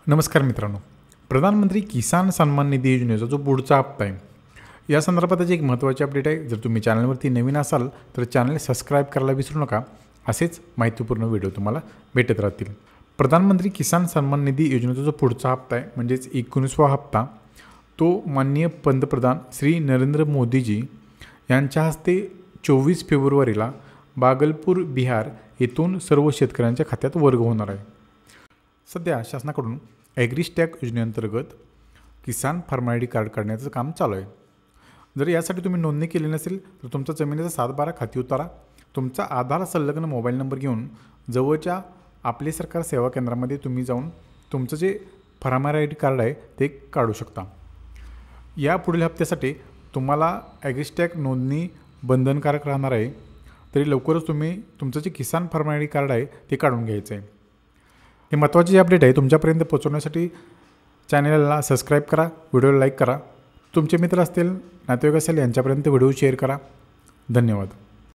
नमस्कार मित्रांनो, प्रधानमंत्री किसान सन्मान निधी योजनेचा जो पुढचा हप्ता आहे या संदर्भात एक महत्त्वाची अपडेट आहे। जर तुम्ही चॅनलवरती नवीन असाल तर चॅनल सबस्क्राईब करायला विसरू नका। असेच माहितीपूर्ण व्हिडिओ तुम्हाला भेटत राहतील। प्रधानमंत्री किसान सन्मान निधी योजनेचा जो पुढचा हप्ता आहे म्हणजेच 19वा हप्ता तो माननीय पंतप्रधान श्री नरेंद्र मोदीजी यांच्या हस्ते 24 फेब्रुवारीला भागलपूर बिहार येथून सर्व शेतकऱ्यांच्या खात्यात वर्ग होणार आहे। सध्या शासनाकडून ॲग्रीस्टॅग योजनेअंतर्गत किसान फार्म आय डी कार्ड काढण्याचं काम चालू आहे। जर यासाठी तुम्ही नोंदणी केली नसेल तर तुमचा जमिनीचा 7/12 खाती उतारा, तुमचा आधार संलग्न मोबाईल नंबर घेऊन जवळच्या आपले सरकार सेवा केंद्रामध्ये तुम्ही जाऊन तुमचं जे फार्मर आय डी कार्ड आहे ते काढू शकता। या पुढील हप्त्यासाठी तुम्हाला ॲग्रीस्टॅग नोंदणी बंधनकारक राहणार आहे, तरी लवकरच तुम्ही तुमचं जे किसान फार्म आय डी कार्ड आहे ते काढून घ्यायचं आहे। हे महत्त्वाची अपडेट आहे, तुमच्यापर्यंत पोहोचवण्यासाठी चॅनलला सबस्क्राईब करा, व्हिडिओला लाईक करा, तुमचे मित्र असतील नातेवाईक असेल यांच्यापर्यंत व्हिडिओ शेअर करा। धन्यवाद।